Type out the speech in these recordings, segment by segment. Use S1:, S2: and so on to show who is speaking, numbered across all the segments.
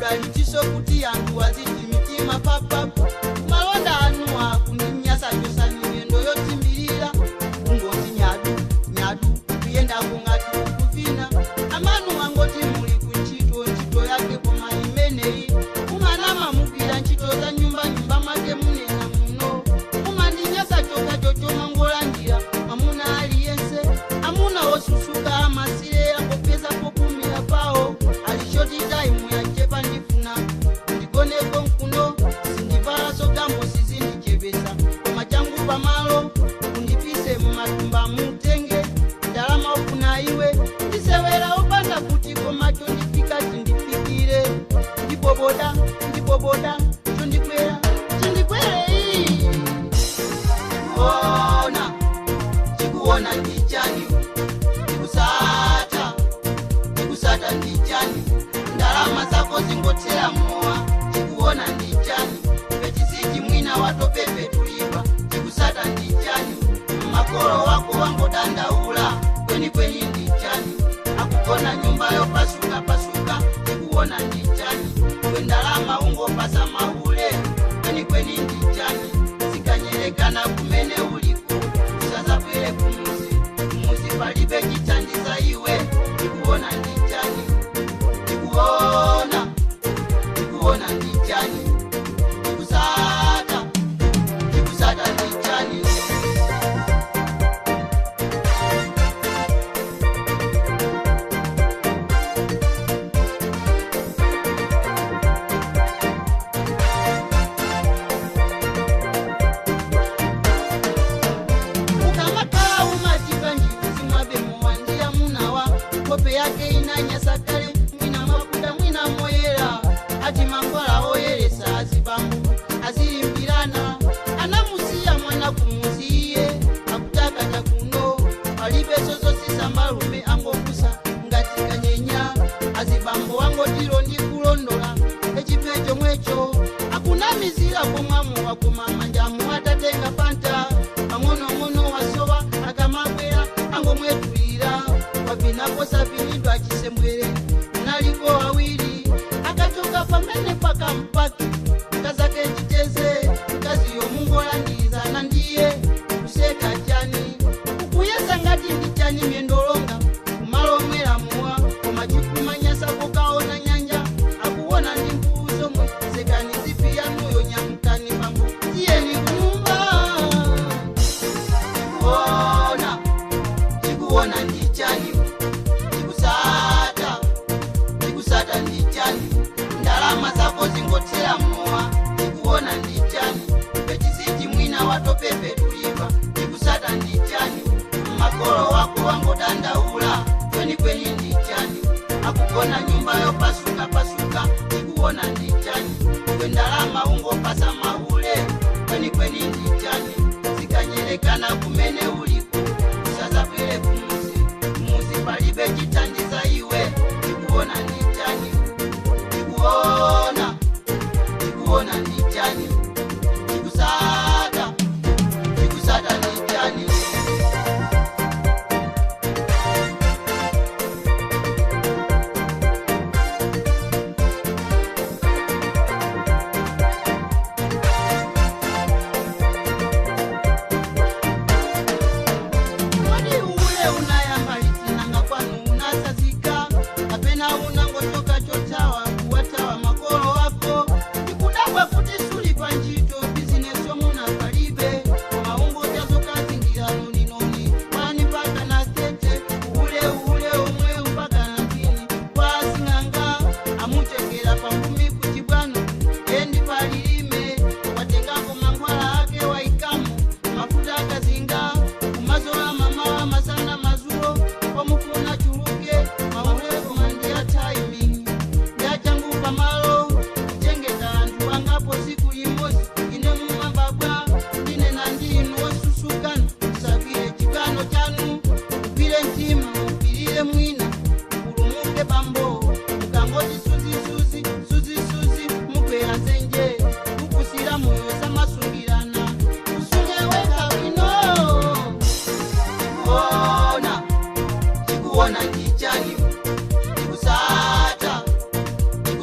S1: chibali chiso kuti antu waziti mitima papa malonda anuwa kundinyasa chosani ngendo yotimbirira ungoti nyadu kuyenda kungati kuvina amanu angoti muli kunchito yake koma imenei umanama mugwira nchito za nyumba make munena muno umandinyasa choka mangolandira amuna aliyense amuna osusuka amasire angopeza pokumira pawo alishoti time yachepa ndifuna ndigoneko nkuno sindivala sogambo sizindichepesa koma changu pamalo undipise mumatumba mutenge ndalama ofuna iwe ndisewera opanda kuti komacho ndipikati ndipikire ndipoboda chondikwera iyi chikuona ndichani chikusata ndichani ndalama zako zingotera mowa chikuona ndichani pechisiti mwina watopepe tulipa chikusata ndichani makolo wako wangodandaula kweni ndichani akukona nyumba yopasuka chikuona ndichani kwendalama ungopasa maule kweni ndichani zikanyelekana kumene uliko usazapwele kumuzi palibe chichandiza iwe chikuona ndichani chikuona ndichani chikusata ndichani kope yake inanyasa kale mwina makuda mwina moyera ati mangwala oyeresa azibambu azilimbirana anamusiya mwana kumuziye akutaka chakuno palibe sozo sisambalume angokusa ngati kanyenya azibambu wangotiro ndikulondola echipecho mwecho akunamizira komwamu wakoma manjamu atatenga panta pang'onong'ono wasowa akamabwera angomwetulira wapinaposa vinidwa chisembwere unaliko wawili akachoka pamene paka mpaki kazake chiteze kazi yomungolandiza na ndiye kuseka chani ukuyesa ngati ndichani myendolonga kumalomwera muwa komachikumanyasa kokaona nyanja akuona ndi mbuzo mwe sekani zipi yanuyo nyamukani pambu tiyeni kunyumba chikuona ndichani chikusata ndichani ndalama zako zingotera mowa chikuona ndichani pechisiti mwina watopepe tulipa chikusata ndichani makolo wako wangodandaula kweni ndichani akukona nyumba yopasuka chikuona ndichani kwendalama ungopasa maule kweni ndichani zikanyelekana kumene uliko usazapwele kumuzi palibe chitandiza iwe chikuona ndichani chikuona ndichani chikusata ndichani unangotoka chotawa kuwatawa makolo wako ikudabwa kuti suli kwa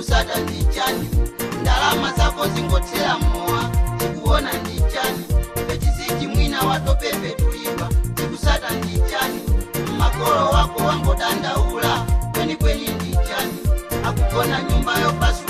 S1: chikusata ndichani, ndalama zako zingotera moa, chikuona ndichani, pechisiti mwina watopepe tuipa, chikusata ndichani, makolo wako wangodandaula, kweni ndichani, akugona nyumba yo pasu